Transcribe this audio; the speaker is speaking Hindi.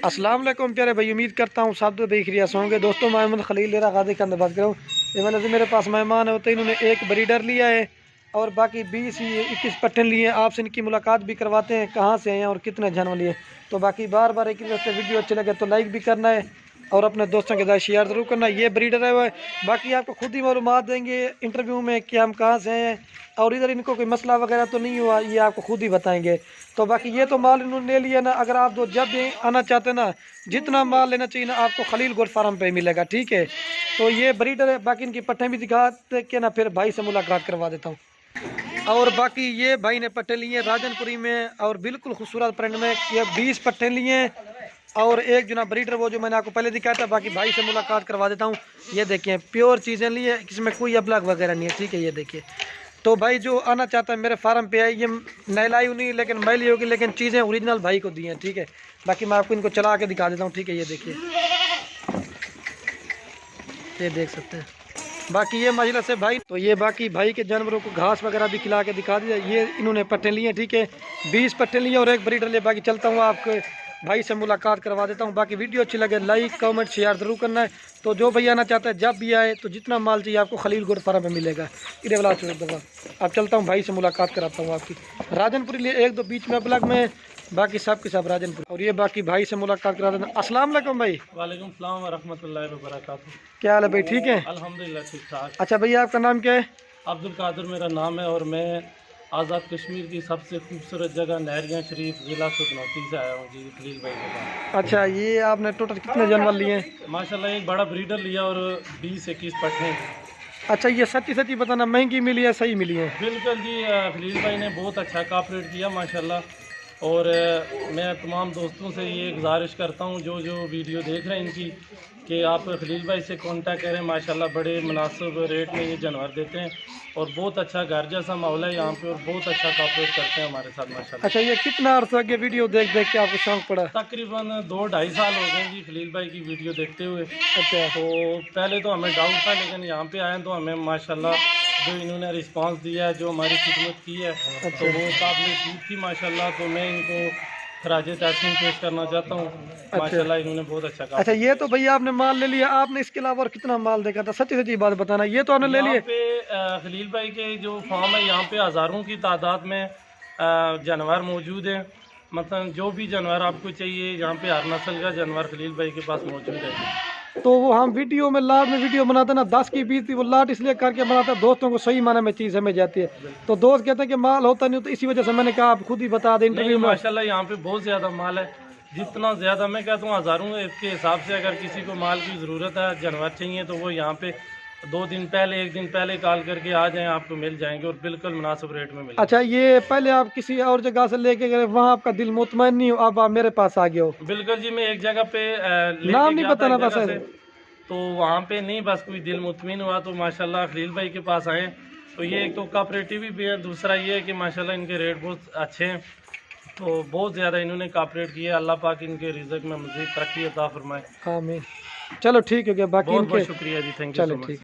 अस्सलाम वालेकुम प्यारे भाई, उम्मीद करता हूँ सब देख रिया होंगे। दोस्तों मोहम्मद खलील लेरा गाजी का बात करूँ। ये मतलब मेरे पास मेहमान है, तो इन्होंने एक ब्रीडर लिया है और बाकी 20-21 पट्ठन लिए हैं। आपसे इनकी मुलाकात भी करवाते हैं, कहाँ से हैं और कितने जानवर लिए। तो बाकी बार बार एक वीडियो अच्छे लगे तो लाइक भी करना है और अपने दोस्तों के साथ शेयर ज़रूर करना। ये ब्रीडर है वो, बाकी आपको खुद ही मालूमात देंगे इंटरव्यू में कि हम कहाँ से हैं और इधर इनको कोई मसला वगैरह तो नहीं हुआ, ये आपको खुद ही बताएंगे। तो बाकी ये तो माल इन्होंने ले लिया ना, अगर आप जो जब भी आना चाहते हैं ना, जितना माल लेना चाहिए ना आपको खलील गोट फार्म पे मिलेगा, ठीक है। तो ये ब्रीडर है, बाकी इनकी पट्ठे भी दिखाते के ना, फिर भाई से मुलाकात करवा देता हूँ। और बाकी ये भाई ने पट्टे लिए राजनपुरी में और बिल्कुल खूबसूरत प्रिंट में, ये 20 पट्टे लिए और एक जना ब्रीडर वो जो मैंने आपको पहले दिखाया था। बाकी भाई से मुलाकात करवा देता हूँ। ये देखिए प्योर चीज़ें लिए, इसमें कोई अबलाग वगैरह नहीं है, ठीक है। ये देखिए, तो भाई जो आना चाहता है मेरे फार्म पे है, ये नहलाई नहीं लेकिन मैली होगी, लेकिन चीज़ें ओरिजिनल भाई को दी हैं, ठीक है। बाकी मैं आपको इनको चला के दिखा देता हूँ, ठीक है। ये देखिए, ये देख सकते हैं। बाकी ये मजला से भाई, तो ये बाकी भाई के जानवरों को घास वगैरह भी खिला के दिखा दिया। ये इन्होंने पट्टे लिए, ठीक है, 20 पट्टे लिए और एक ब्रीडर लिए। बाकी चलता हूँ आपको भाई से मुलाकात करवा देता हूँ। बाकी वीडियो अच्छी लगे लाइक कमेंट शेयर ज़रूर करना है। तो जो भाई आना चाहता है जब भी आए, तो जितना माल चाहिए आपको खलील गोट फार्म में मिलेगा। इधर वाला चोर दफा अब चलता हूँ भाई से मुलाकात कराता हूँ आपकी। राजनपुरी लिए एक दो बीच में ब्लॉक में, बाकी सब के सब राजनपुर। और ये बाकी भाई से मुलाकात करा देना। अस्सलाम वालेकुम भाई। वालेकुम सलाम व रहमतुल्लाहि व बरकातहू। क्या हाल है भाई, ठीक है? अल्हम्दुलिल्लाह ठीक ठाक। अच्छा भैया, आपका नाम क्या है? अब्दुल कादिर मेरा नाम है और मैं आज़ाद कश्मीर की सबसे खूबसूरत जगह नहरिया शरीफ ज़िला सुदनौती से आया हूँ जी, खलील भाई के पास। अच्छा, ये आपने टोटल कितने जानवर लिए हैं? माशाल्लाह एक बड़ा ब्रीडर लिया और 20-21 पट्टे। अच्छा, ये सच्ची सच्ची बताना, महंगी मिली है सही मिली है? बिल्कुल जी, खलील भाई ने बहुत अच्छा कॉपरेट किया माशाल्लाह। और मैं तमाम दोस्तों से ये गुजारिश करता हूँ जो जो वीडियो देख रहे हैं इनकी, कि आप खलील भाई से कांटेक्ट करें। माशाल्लाह बड़े मुनासिब रेट में ये जानवर देते हैं और बहुत अच्छा घर जैसा माहौल है यहाँ पे और बहुत अच्छा कॉपरेट करते हैं हमारे साथ माशाल्लाह। अच्छा, ये कितना अर्सा आगे वीडियो देख देख के आपको शौक पड़ा? तकरीबन 2-2.5 साल हो गए जी खलील भाई की वीडियो देखते हुए। अच्छा, तो पहले तो हमें डाउट था, लेकिन यहाँ पे आए तो हमें माशाल्लाह जो इन्होंने रिस्पांस दिया है, जो हमारी खिदमत की है, तो वो काबिल सूद थी माशाल्लाह। तो मैं इनको खराज तहसीन पेश करना चाहता हूँ। माशाल्लाह इन्होंने बहुत अच्छा काम। अच्छा, ये तो भैया आपने माल ले लिया, आपने इसके अलावा और कितना माल देखा था? सच्ची सच्ची बात बताना, ये तो आपने ले लिया। यहाँ पे खलील भाई के जो फार्म है, यहाँ पे हज़ारों की तादाद में जानवर मौजूद हैं। मतलब जो भी जानवर आपको चाहिए, यहाँ पे हर नस्ल का जानवर खलील भाई के पास मौजूद है। तो वो हम वीडियो में लाट में वीडियो बनाते ना 10 की 20 थी, वो लाट इसलिए करके बनाता है दोस्तों को सही माने में चीज़ हमें जाती है। तो दोस्त कहते हैं कि माल होता नहीं, तो इसी वजह से मैंने कहा आप खुद ही बता दें इंटरव्यू में। माशाल्लाह यहाँ पे बहुत ज़्यादा माल है, जितना ज़्यादा मैं कहता हूँ हज़ारों के हिसाब से। अगर किसी को माल की ज़रूरत है, जानवर चाहिए, तो वो यहाँ पे 2 दिन पहले 1 दिन पहले कॉल करके आ जाएं, आपको मिल जाएंगे और बिल्कुल मुनासिब रेट में मिलेंगे। अच्छा, ये पहले आप किसी और जगह से लेके गए, वहाँ आपका दिल मुतमईन नहीं हो, अब आप मेरे पास आ गए हो? बिल्कुल जी, मैं एक जगह पे नाम नहीं बताना बस है। तो वहाँ पे नहीं बस कोई दिल मुतमईन हुआ, तो माशाल्लाह खलील भाई के पास आए। तो ये एक तो कोऑपरेटिव भी है, दूसरा ये है कि माशाल्लाह इनके रेट बहुत अच्छे हैं। तो बहुत ज़्यादा इन्होंने कोऑपरेट किया। अल्लाह पाक इनके रिज़्क़ में मज़ीद तरक्की अता फरमाए। आमीन। चलो ठीक है, बाकी बहुत बहुत शुक्रिया जी, थैंक यू सो मच।